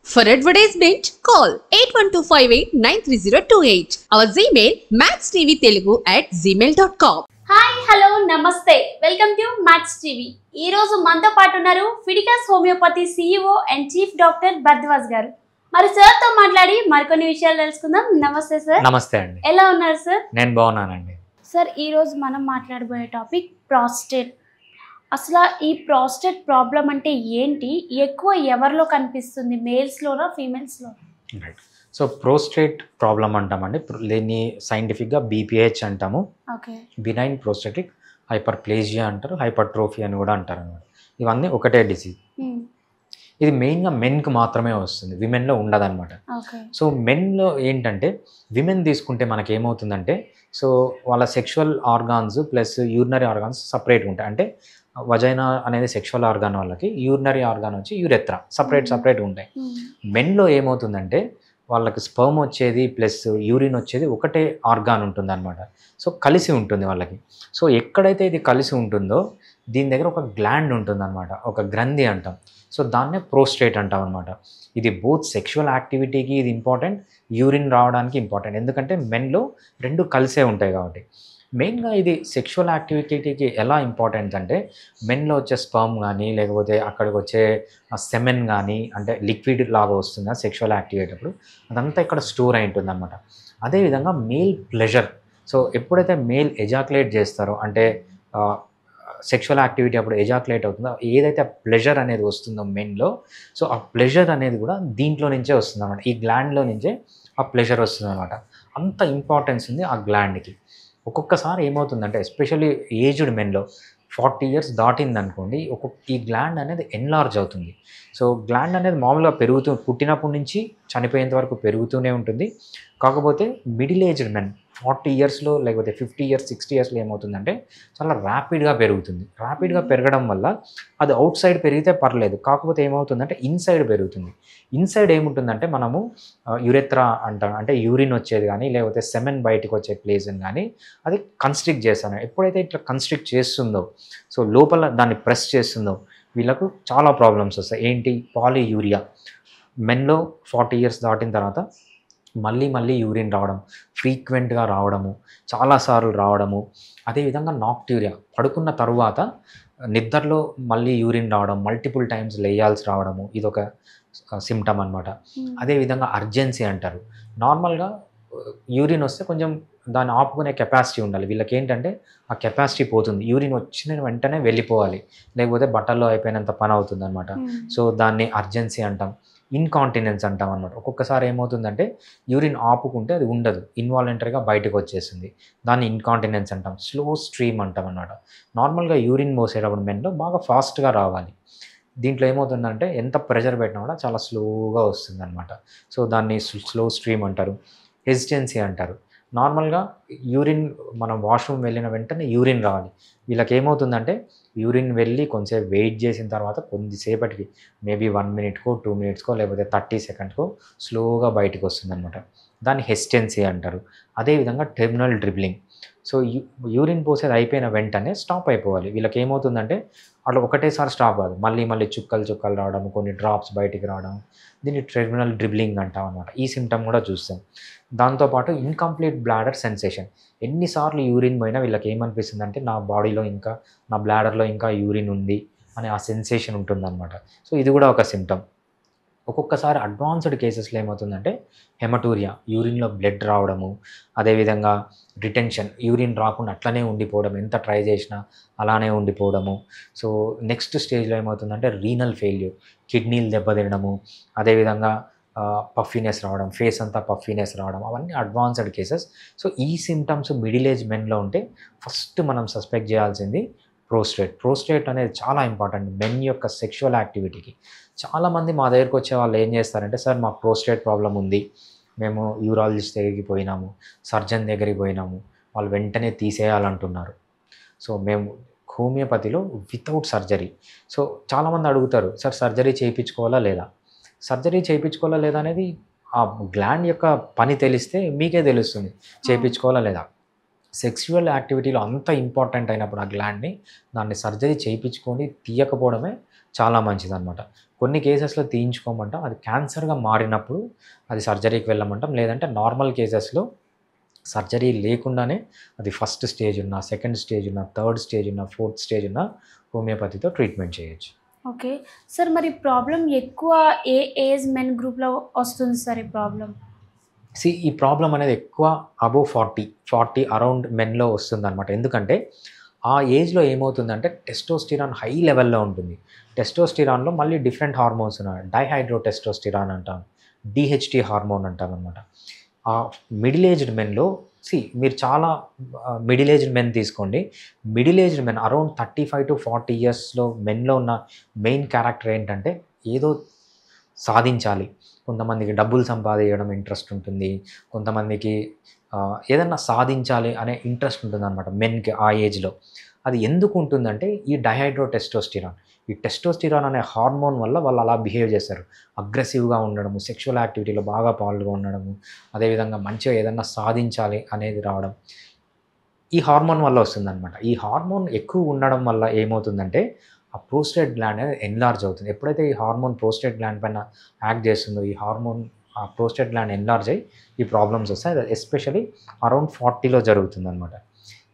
For advertisement, call 8125893028. Our Gmail maxtvtelugu@gmail.com. Hi hello నమస్తే welcome to Max TV. ఈ రోజు మనతో పాటు ఉన్నారు ఫిడికాస్ homeopathy CEO and chief doctor Bharadwaj గారు. మరి సార్ తో మాట్లాడి మరికొన్ని విషయాలు తెలుసుకుందాం. నమస్తే సార్. నమస్తే అండి. ఎలా ఉన్నారు సార్? నేను బాగున్నానండి. సార్ ఈ రోజు మనం మాట్లాడబోయే టాపిక్ ప్రాస్టేట్. అసలు ఈ ప్రాస్టేట్ ప్రాబ్లం అంటే ఏంటి, ఎక్కువ ఎవరిలో కనిపిస్తుంది, మేల్స్లోనా ఫీమేల్స్లో? రైట్. సో ప్రోస్టేట్ ప్రాబ్లం అంటామండి. దీన్ని సైంటిఫిక్గా BPH అంటాము. ఓకే. బినైన్ ప్రోస్టేటిక్ హైపర్ప్లేజియా అంటారు, హైపర్ట్రోఫీ అని కూడా అంటారు అన్నమాట. ఇవన్నీ ఒకటే డిసీజ్. ఇది మెయిన్గా మెన్కి మాత్రమే వస్తుంది, విమెన్లో ఉండదన్నమాట. సో మెన్లో ఏంటంటే విమెన్ తీసుకుంటే మనకి ఏమవుతుందంటే, సో వాళ్ళ sexual organs plus urinary organs సపరేట్గా ఉంటాయి. అంటే వజైనా అనేది సెక్షువల్ ఆర్గాన్ వాళ్ళకి, యూరినరీ ఆర్గాన్ వచ్చి యూరెత్రా సపరేట్గా ఉంటాయి. మెన్లో ఏమవుతుందంటే వాళ్ళకి స్పర్మ్ వచ్చేది ప్లస్ యూరిన్ వచ్చేది ఒకటే ఆర్గాన్ ఉంటుంది అనమాట. సో కలిసి ఉంటుంది వాళ్ళకి. సో ఎక్కడైతే ఇది కలిసి ఉంటుందో దీని దగ్గర ఒక గ్లాండ్ ఉంటుంది అనమాట, ఒక గ్రంథి అంటాం. సో దాన్నే ప్రోస్టేట్ అంటాం అనమాట. ఇది బోత్ సెక్షువల్ యాక్టివిటీకి ఇది ఇంపార్టెంట్, యూరిన్ రావడానికి ఇంపార్టెంట్. ఎందుకంటే మెన్లో రెండు కలిసే ఉంటాయి కాబట్టి. మెయిన్గా ఇది సెక్షువల్ యాక్టివిటీకి ఎలా ఇంపార్టెంట్ అంటే, మెన్లో వచ్చే స్పర్మ్ కానీ లేకపోతే అక్కడికి వచ్చే సెమెన్ కానీ, అంటే లిక్విడ్ లాగా వస్తుంది సెక్షువల్ యాక్టివిటీ అప్పుడు, అదంతా ఇక్కడ స్టోర్ అయి ఉంటుంది అనమాట. అదేవిధంగా మేల్ ప్లెజర్. సో ఎప్పుడైతే మేల్ ఎజాక్యులేట్ చేస్తారో, అంటే సెక్షువల్ యాక్టివిటీ అప్పుడు ఎజాక్యులేట్ అవుతుందో, ఏదైతే ప్లెజర్ అనేది వస్తుందో మెన్లో, సో ఆ ప్లెజర్ అనేది కూడా దీంట్లో నుంచే వస్తుంది అనమాట. ఈ గ్లాండ్లో నుంచే ఆ ప్లెజర్ వస్తుంది అనమాట. అంత ఇంపార్టెన్స్ ఉంది ఆ గ్లాండ్కి. ఒక్కొక్కసారి ఏమవుతుందంటే, ఎస్పెషల్లీ ఏజ్డ్ మెన్లో 40 years దాటిందనుకోండి, ఈ గ్లాండ్ అనేది ఎన్లార్జ్ అవుతుంది. సో గ్లాండ్ అనేది మామూలుగా పుట్టినప్పటి నుంచి చనిపోయేంత వరకు పెరుగుతూనే ఉంటుంది. కాకపోతే మిడిల్ ఏజ్డ్ మెన్ 40 yearsలో లేకపోతే 50 years 60 yearsలో ఏమవుతుందంటే చాలా ర్యాపిడ్గా పెరుగుతుంది. ర్యాపిడ్గా పెరగడం వల్ల అది అవుట్ సైడ్ పెరిగితే పర్లేదు, కాకపోతే ఏమవుతుందంటే ఇన్సైడ్ పెరుగుతుంది. ఇన్సైడ్ ఏముంటుందంటే మనము యురెత్రా అంటాం, అంటే యూరిన్ వచ్చేది కానీ లేకపోతే సెమెన్ బయటకు వచ్చే ప్లేస్ని కానీ అది కన్స్ట్రిక్ట్ చేస్తాను. ఎప్పుడైతే ఇట్లా కన్స్ట్రిక్ట్ చేస్తుందో, సో లోపల దాన్ని ప్రెస్ చేస్తుందో, వీళ్ళకు చాలా ప్రాబ్లమ్స్ వస్తాయి. ఏంటి? పాలియూరియా. మెన్లో 40 years దాటిన తర్వాత మళ్ళీ యూరిన్ రావడం, ఫ్రీక్వెంట్గా రావడము, చాలాసార్లు రావడము. అదేవిధంగా నాక్ట్యూరియా, పడుకున్న తరువాత నిద్రలో మళ్ళీ యూరిన్ రావడం, మల్టిపుల్ టైమ్స్ లేయాల్సి రావడము, ఇదొక సిమ్టమ్ అనమాట. అదేవిధంగా అర్జెన్సీ అంటారు. నార్మల్గా యూరిన్ వస్తే కొంచెం దాన్ని ఆపుకునే కెపాసిటీ ఉండాలి. వీళ్ళకి ఏంటంటే ఆ కెపాసిటీ పోతుంది. యూరిన్ వచ్చిన వెంటనే వెళ్ళిపోవాలి, లేకపోతే బట్టల్లో అయిపోయినంత పని అవుతుంది అనమాట. సో దాన్ని అర్జెన్సీ అంటాం. ఇన్కాంటినెన్స్ అంటాం అనమాట. ఒక్కొక్కసారి ఏమవుతుందంటే యూరిన్ ఆపుకుంటే అది ఉండదు, ఇన్వాలంటరీగా బయటకు వచ్చేస్తుంది. దాన్ని ఇన్కాంటినెన్స్ అంటాం. స్లో స్ట్రీమ్ అంటాం అన్నమాట. నార్మల్గా యూరిన్ మోసేటప్పుడు మెన్లో బాగా ఫాస్ట్గా రావాలి. దీంట్లో ఏమవుతుందంటే ఎంత ప్రెషర్ పెట్టినా కూడా చాలా స్లోగా వస్తుంది అనమాట. సో దాన్ని స్లో స్ట్రీమ్ అంటారు. హెసిటెన్సీ అంటారు. నార్మల్గా యూరిన్ మనం వాష్రూమ్ వెళ్ళిన వెంటనే యూరిన్ రావాలి. వీళ్ళకి ఏమవుతుందంటే యూరిన్ వెళ్ళి కొంచెంసేపు వెయిట్ చేసిన తర్వాత కొద్దిసేపటికి మేబీ 1 minute 2 minutes లేకపోతే 30 seconds స్లోగా బయటకు వస్తుందన్నమాట. దాన్ని హెసిటెన్సీ అంటారు. అదేవిధంగా టెర్మినల్ డ్రిబ్లింగ్. సో యూరిన్ పోసేది అయిపోయిన వెంటనే స్టాప్ అయిపోవాలి. వీళ్ళకి ఏమవుతుందంటే అట్లా ఒకటేసారి స్టాప్ కాదు, మళ్ళీ చుక్కలు రావడం, కొన్ని డ్రాప్స్ బయటికి రావడం, దీన్ని టెర్మినల్ డ్రిబ్లింగ్ అంటాం అనమాట. ఈ సిమ్టమ్ కూడా చూస్తాం. దాంతోపాటు ఇన్కంప్లీట్ బ్లాడర్ సెన్సేషన్. ఎన్నిసార్లు యూరిన్ పోయినా వీళ్ళకి ఏమనిపిస్తుంది అంటే నా బాడీలో ఇంకా, నా బ్లాడర్లో ఇంకా యూరిన్ ఉంది అనే ఆ సెన్సేషన్ ఉంటుందన్నమాట. సో ఇది కూడా ఒక సిమ్టమ్. ఒక్కొక్కసారి అడ్వాన్స్డ్ కేసెస్లో ఏమవుతుందంటే హెమటూరియా, యూరిన్లో బ్లడ్ రావడము, అదేవిధంగా రిటెన్షన్, యూరిన్ రాకుండా అట్లనే ఉండిపోవడం, ఎంత ట్రై చేసినా అలానే ఉండిపోవడము. సో నెక్స్ట్ స్టేజ్లో ఏమవుతుందంటే రీనల్ ఫెయిల్యూర్, కిడ్నీలు దెబ్బతినడము, అదేవిధంగా పఫీనెస్ రావడం, ఫేస్ అంతా పఫీనెస్ రావడం, అవన్నీ అడ్వాన్స్డ్ కేసెస్. సో ఈ సిమ్టమ్స్ మిడిల్ ఏజ్ మెన్లో ఉంటే ఫస్ట్ మనం సస్పెక్ట్ చేయాల్సింది ప్రోస్టేట్ అనేది చాలా ఇంపార్టెంట్ మెన్ యొక్క సెక్షువల్ యాక్టివిటీకి. చాలామంది మా దగ్గరికి వచ్చే వాళ్ళు ఏం చేస్తారంటే, సార్ మాకు ప్రోస్టేట్ ప్రాబ్లం ఉంది, మేము యూరాలజిస్ట్ దగ్గరికి పోయినాము, సర్జన్ దగ్గరికి పోయినాము, వాళ్ళు వెంటనే తీసేయాలంటున్నారు. సో మేము హోమియోపతిలో వితౌట్ సర్జరీ. సో చాలామంది అడుగుతారు, సార్ సర్జరీ చేయించుకోవాలా లేదా? సర్జరీ చేయించుకోవాలా లేదా అనేది ఆ గ్లాండ్ యొక్క పని తెలిస్తే మీకే తెలుస్తుంది చేయించుకోవాలా లేదా. సెక్సువల్ యాక్టివిటీలో అంత ఇంపార్టెంట్ అయినప్పుడు ఆ గ్లాండ్ని దాన్ని సర్జరీ చేయించుకొని తీయకపోవడమే చాలా మంచిదన్నమాట. కొన్ని కేసెస్‌లో తీయించుకోమంటాం. అది క్యాన్సర్‌గా మారినప్పుడు అది సర్జరీకి వెళ్ళమంటాం. లేదంటే నార్మల్ కేసెస్‌లో సర్జరీ లేకుండానే అది ఫస్ట్ స్టేజ్ ఉన్న, సెకండ్ స్టేజ్ ఉన్న, థర్డ్ స్టేజ్ ఉన్న, ఫోర్త్ స్టేజ్ ఉన్న హోమియోపతితో ట్రీట్మెంట్ చేయొచ్చు. ఓకే. సార్ మరి ప్రాబ్లమ్ ఎక్కువ ఏ ఏజ్ మెన్ గ్రూప్‌లో వస్తుంది సార్ ఈ ప్రాబ్లమ్? ఈ ప్రాబ్లమ్ అనేది ఎక్కువ అబోవ్ 40 అరౌండ్ మెన్‌లో వస్తుందన్నమాట. ఎందుకంటే ఆ ఏజ్‌లో ఏమవుతుందంటే టెస్టోస్టిరాన్ హై లెవెల్‌లో ఉంటుంది. టెస్టోస్టిరాన్‌లో మళ్ళీ డిఫరెంట్ హార్మోన్స్ ఉన్నాయి. డైహైడ్రోటెస్టోస్టిరాన్ అంటాం. డీహెచ్టీ హార్మోన్ అంటామన్నమాట. మిడిల్ ఏజ్డ్ మెన్‌లో మీరు చాలా మిడిల్ ఏజ్డ్ మెన్ తీసుకోండి. మిడిల్ ఏజ్డ్ మెన్ అరౌండ్ 35-40 ఇయర్స్‌లో మెన్‌లో ఉన్న మెయిన్ క్యారెక్టర్ ఏంటంటే ఏదో సాధించాలి. కొంతమందికి డబ్బులు సంపాదించడం ఇంట్రెస్ట్ ఉంటుంది. కొంతమందికి ఏదన్నా సాధించాలి అనే ఇంట్రెస్ట్ ఉంటుందన్నమాట మెన్‌కి ఆ ఏజ్‌లో. అది ఎందుకు ఉంటుందంటే ఈ డైహైడ్రోటెస్టోస్టిరాన్. ఈ టెస్టోస్టిరాన్ అనే హార్మోన్ వల్ల వాళ్ళు అలా బిహేవ్ చేస్తారు. అగ్రెసివ్‌గా ఉండడము, సెక్షువల్ యాక్టివిటీలో బాగా పాల్గొనడము, అదేవిధంగా మంచిగా ఏదన్నా సాధించాలి అనేది రావడం. ఈ హార్మోన్ వల్ల వస్తుందన్నమాట. ఈ హార్మోన్ ఎక్కువ ఉండడం వల్ల ఏమవుతుందంటే ఆ ప్రోస్టేట్ గ్లాండ్ అనేది ఎన్లార్జ్ అవుతుంది. ఎప్పుడైతే ఈ హార్మోన్ ప్రోస్టేట్ గ్లాండ్ పైన యాక్ట్ చేస్తుందో ఈ హార్మోన్ ఆ ప్రోస్టేట్ గ్లాండ్ ఎన్లార్జ్ అయ్యి ఈ ప్రాబ్లమ్స్ వస్తాయి. అది ఎస్పెషల్లీ అరౌండ్ 40లో జరుగుతుందన్నమాట.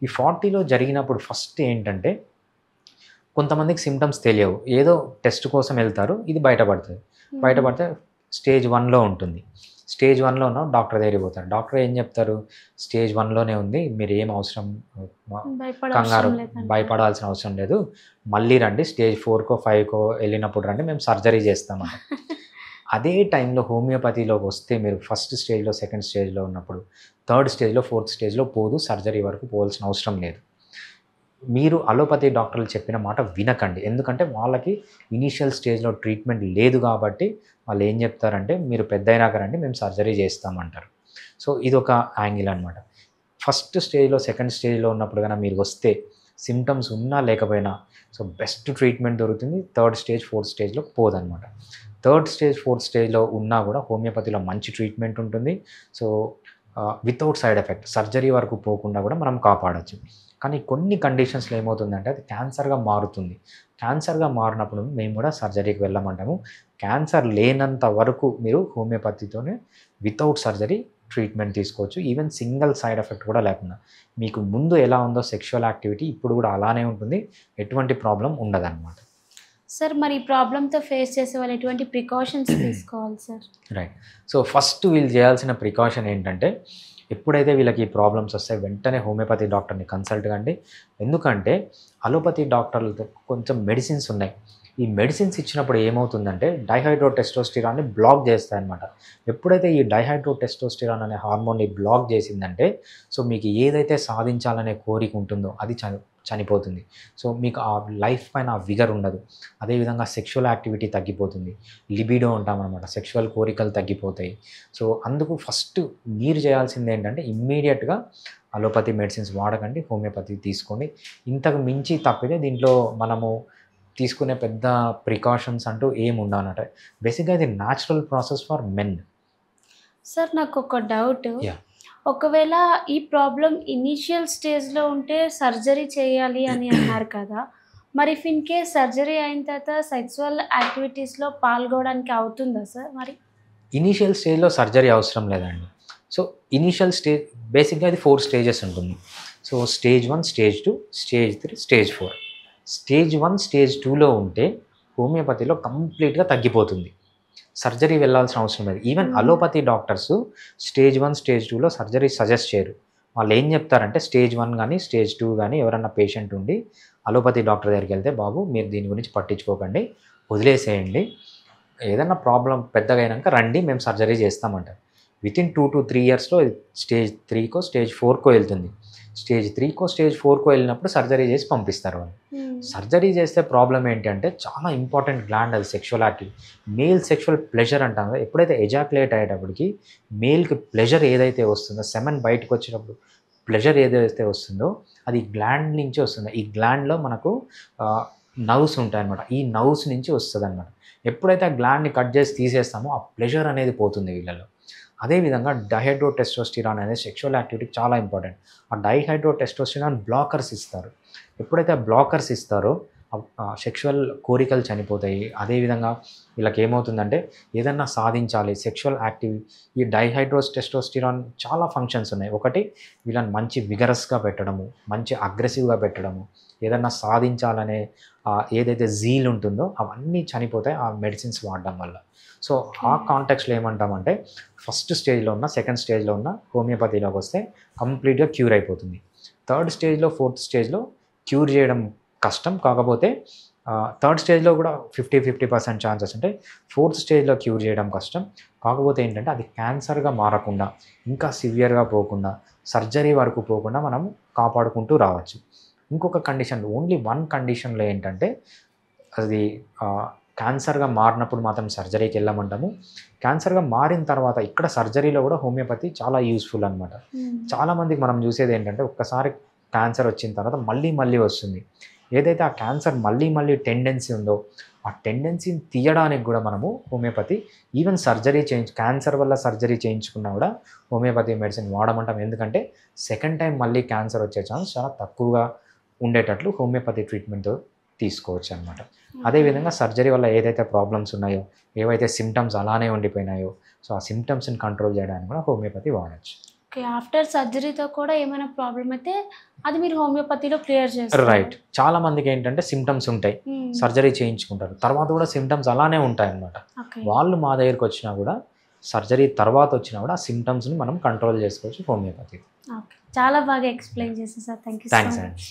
ఈ 40లో జరిగినప్పుడు ఫస్ట్ ఏంటంటే కొంతమందికి సిమ్టమ్స్ తెలియవు. ఏదో టెస్ట్ కోసం వెళ్తారు. ఇది బయటపడుతుంది. బయటపడితే స్టేజ్ 1లో ఉంటుంది. స్టేజ్ 1లో ఉన్న డాక్టర్ దగ్గరికి పోతారు. డాక్టర్ ఏం చెప్తారు? స్టేజ్ 1లోనే ఉంది. మీరు ఏం అవసరం కంగారు భయపడాల్సిన అవసరం లేదు. మళ్ళీ రండి స్టేజ్ 4కో 5కో వెళ్ళినప్పుడు రండి మేము సర్జరీ చేస్తామంట. అదే టైంలో హోమియోపతిలోకి వస్తే మీరు ఫస్ట్ స్టేజ్లో, సెకండ్ స్టేజ్లో ఉన్నప్పుడు థర్డ్ స్టేజ్లో, ఫోర్త్ స్టేజ్లో పోదు. సర్జరీ వరకు పోవాల్సిన అవసరం లేదు. మీరు అలోపతి డాక్టర్లు చెప్పిన మాట వినకండి. ఎందుకంటే వాళ్ళకి ఇనీషియల్ స్టేజ్లో ట్రీట్మెంట్ లేదు కాబట్టి వాళ్ళు ఏం చెప్తారంటే మీరు పెద్దయినాక రండి మేము సర్జరీ చేస్తామంటారు. సో ఇదొక యాంగిల్ అనమాట. ఫస్ట్ స్టేజ్లో, సెకండ్ స్టేజ్లో ఉన్నప్పుడు కనుక మీరు వస్తే సిమ్టమ్స్ ఉన్నా లేకపోయినా సో బెస్ట్ ట్రీట్మెంట్ దొరుకుతుంది. థర్డ్ స్టేజ్, ఫోర్త్ స్టేజ్లో పోదనమాట. థర్డ్ స్టేజ్, ఫోర్త్ స్టేజ్లో ఉన్నా కూడా హోమియోపతిలో మంచి ట్రీట్మెంట్ ఉంటుంది. So without side effect surgery వరకు పోకుండా కూడా మనం కాపాడచ్చు. కానీ కొన్ని కండిషన్స్లో ఏమవుతుందంటే అది క్యాన్సర్గా మారుతుంది. క్యాన్సర్గా మారినప్పుడు మేము కూడా సర్జరీకి వెళ్ళమంటాము. క్యాన్సర్ లేనంత వరకు మీరు హోమియోపతితోనే వితౌట్ సర్జరీ ట్రీట్మెంట్ తీసుకోవచ్చు. ఈవెన్ సింగిల్ సైడ్ ఎఫెక్ట్ కూడా లేకుండా. మీకు ముందు ఎలా ఉందో సెక్షువల్ యాక్టివిటీ ఇప్పుడు కూడా అలానే ఉంటుంది. ఎటువంటి ప్రాబ్లం ఉండదన్నమాట. సార్ మరి ఈ ప్రాబ్లంతో ఫేస్ చేసే వాళ్ళు ఎటువంటి ప్రికాషన్స్ తీసుకోవాలి సార్? రైట్. సో ఫస్ట్ వీళ్ళు చేయాల్సిన ప్రికాషన్ ఏంటంటే ఎప్పుడైతే వీళ్ళకి ప్రాబ్లమ్స్ వస్తాయి వెంటనే హోమియోపతి డాక్టర్ని కన్సల్ట్ కండి. ఎందుకంటే అలోపతి డాక్టర్లతో కొంచెం మెడిసిన్స్ ఉన్నాయి. ఈ మెడిసిన్స్ ఇచ్చినప్పుడు ఏమవుతుందంటే డైహైడ్రోటెస్టోస్టిరాన్ని బ్లాక్ చేస్తాయన్నమాట. ఎప్పుడైతే ఈ డైహైడ్రోటెస్టోస్టిరాన్ అనే హార్మోన్ని బ్లాక్ చేసిందంటే సో మీకు ఏదైతే సాధించాలనే కోరిక ఉంటుందో అది చనిపోతుంది. సో మీకు ఆ లైఫ్ పైన ఆ విగర్ ఉండదు. అదేవిధంగా సెక్షువల్ యాక్టివిటీ తగ్గిపోతుంది. లిబిడో అంటామన్నమాట. సెక్షువల్ కోరికలు తగ్గిపోతాయి. సో అందుకు ఫస్ట్ మీరు చేయాల్సింది ఏంటంటే ఇమ్మీడియట్గా అలోపతి మెడిసిన్స్ వాడకండి, హోమియోపతి తీసుకోండి. ఇంతకు మించి తప్పితే దీంట్లో మనము తీసుకునే పెద్ద ప్రికాషన్స్ అంటూ ఏమి ఉండవన్నమాట. బేసిక్గా ఇది natural process for men. Sir నాకు ఒక డౌట్. యా. ఒకవేళ ఈ ప్రాబ్లం ఇనీషియల్ స్టేజ్లో ఉంటే సర్జరీ చేయాలి అని అన్నారు కదా, మరి ఇఫ్ ఇన్ కేస్ సర్జరీ అయిన తర్వాత సెక్సువల్ యాక్టివిటీస్లో పాల్గొనడానికి అవుతుందా సార్? మరి ఇనీషియల్ స్టేజ్లో సర్జరీ అవసరం లేదండి. సో ఇనీషియల్ స్టేజ్ బేసిక్గా ఇది 4 స్టేజెస్ ఉంటుంది. So stage 1, stage 2, stage 3, stage 4. Stage 1, stage 2లో ఉంటే హోమియోపతిలో కంప్లీట్గా తగ్గిపోతుంది. సర్జరీ వెళ్ళాల్సిన అవసరం లేదు. Even allopathy doctors stage 1, stage 2లో సర్జరీ సజెస్ట్ చేయరు. వాళ్ళు ఏం చెప్తారంటే స్టేజ్ 1 కానీ స్టేజ్ 2 కానీ ఎవరన్నా పేషెంట్ ఉండి అలోపతి డాక్టర్ దగ్గరికి వెళ్తే బాబు మీరు దీని గురించి పట్టించుకోకండి, వదిలేసేయండి, ఏదన్నా ప్రాబ్లం పెద్దగా అయినాక రండి మేము సర్జరీ చేస్తామంటారు. వితిన్ 2 to 3 ఇయర్స్లో స్టేజ్ 3కో స్టేజ్ 4కో వెళ్తుంది. స్టేజ్ 3కో స్టేజ్ 4కో వెళ్ళినప్పుడు సర్జరీ చేసి పంపిస్తారు వాళ్ళు. సర్జరీ చేస్తే ప్రాబ్లం ఏంటంటే చాలా ఇంపార్టెంట్ గ్లాండ్ అది sexual activity. Male sexual pleasure అంటాం కదా, ఎప్పుడైతే ఎజాక్యులేట్ అయ్యేటప్పటికి మేల్కి ప్లెజర్ ఏదైతే వస్తుందో సెమెన్ బయటకు వచ్చినప్పుడు ప్లెజర్ ఏదైతే వస్తుందో అది గ్లాండ్ నుంచి వస్తుంది. ఈ గ్లాండ్లో మనకు నర్వ్స్ ఉంటాయన్నమాట. ఈ నర్వ్స్ నుంచి వస్తుంది అనమాట. ఎప్పుడైతే ఆ గ్లాండ్ని కట్ చేసి తీసేస్తామో ఆ ప్లెజర్ అనేది పోతుంది వీళ్ళలో. అదేవిధంగా డైహైడ్రోటెస్టోస్టిరాన్ అనేది సెక్షువల్ యాక్టివిటీకి చాలా ఇంపార్టెంట్. ఆ డైహైడ్రోటెస్టోస్టిరాన్ బ్లాకర్స్ ఇస్తారు. ఎప్పుడైతే బ్లాకర్స్ ఇస్తారో సెక్షువల్ కోరికలు చనిపోతాయి. అదేవిధంగా వీళ్ళకి ఏమవుతుందంటే ఏదన్నా సాధించాలి, సెక్షువల్ యాక్టివ్ ఈ టెస్టోస్టిరాన్ చాలా ఫంక్షన్స్ ఉన్నాయి. ఒకటి వీళ్ళని మంచి విగరస్గా పెట్టడము, మంచి అగ్రెసివ్గా పెట్టడము, ఏదన్నా సాధించాలనే ఏదైతే జీల్ ఉంటుందో అవన్నీ చనిపోతాయి ఆ మెడిసిన్స్ వాడడం వల్ల. సో ఆ కాంటెక్స్లో ఏమంటామంటే ఫస్ట్ స్టేజ్లో ఉన్న, సెకండ్ స్టేజ్లో ఉన్న హోమియోపతిలోకి వస్తే కంప్లీట్గా క్యూర్ అయిపోతుంది. థర్డ్ స్టేజ్లో, ఫోర్త్ స్టేజ్లో క్యూర్ చేయడం కష్టం. కాకపోతే థర్డ్ స్టేజ్లో కూడా 50% ఛాన్సెస్ ఉంటాయి. ఫోర్త్ స్టేజ్లో క్యూర్ చేయడం కష్టం. కాకపోతే ఏంటంటే అది క్యాన్సర్గా మారకుండా, ఇంకా సివియర్గా పోకుండా, సర్జరీ వరకు పోకుండా మనం కాపాడుకుంటూ రావచ్చు. ఇంకొక కండిషన్, ఓన్లీ వన్ కండిషన్లో ఏంటంటే అది క్యాన్సర్గా మారినప్పుడు మాత్రం సర్జరీకి వెళ్ళమంటాము. క్యాన్సర్గా మారిన తర్వాత ఇక్కడ సర్జరీలో కూడా హోమియోపతి చాలా యూస్ఫుల్ అనమాట. చాలామందికి మనం చూసేది ఏంటంటే ఒక్కసారి క్యాన్సర్ వచ్చిన తర్వాత మళ్ళీ వస్తుంది. ఏదైతే ఆ క్యాన్సర్ మళ్ళీ టెండెన్సీ ఉందో ఆ టెండెన్సీని తీయడానికి కూడా మనము హోమియోపతి ఈవెన్ క్యాన్సర్ వల్ల సర్జరీ చేయించుకున్నా కూడా హోమియోపతి మెడిసిన్ వాడమంటాం. ఎందుకంటే సెకండ్ టైం మళ్ళీ క్యాన్సర్ వచ్చే ఛాన్స్ చాలా తక్కువగా ఉండేటట్లు హోమియోపతి ట్రీట్మెంట్ తీసుకోవచ్చు అనమాట. అదేవిధంగా సర్జరీ వల్ల ఏదైతే ప్రాబ్లమ్స్ ఉన్నాయో, ఏవైతే సిమ్టమ్స్ అలానే ఉండిపోయినాయో, సో ఆ సిమ్టమ్స్ని కంట్రోల్ చేయడానికి కూడా హోమియోపతి వాడచ్చు. ఓకే, ఆఫ్టర్ సర్జరీతో కూడా ఏమైనా ప్రాబ్లం అయితే అది మీరు హోమియోపతిలో క్లియర్ చేస్తారు. రైట్. చాలా మందికి ఏంటంటే సిమ్టమ్స్ ఉంటాయి, సర్జరీ చేయించుకుంటారు, తర్వాత కూడా సిమ్టమ్స్ అలానే ఉంటాయి అన్నమాట. వాళ్ళు మా దగ్గరికి వచ్చినా కూడా, సర్జరీ తర్వాత వచ్చినా కూడా ఆ సిమ్టమ్స్ని మనం కంట్రోల్ చేసుకోవచ్చు హోమియోపతి. ఓకే, చాలా బాగా ఎక్స్ప్లెయిన్ చేశారు సార్. Thank you. థ్యాంక్స్ అండి.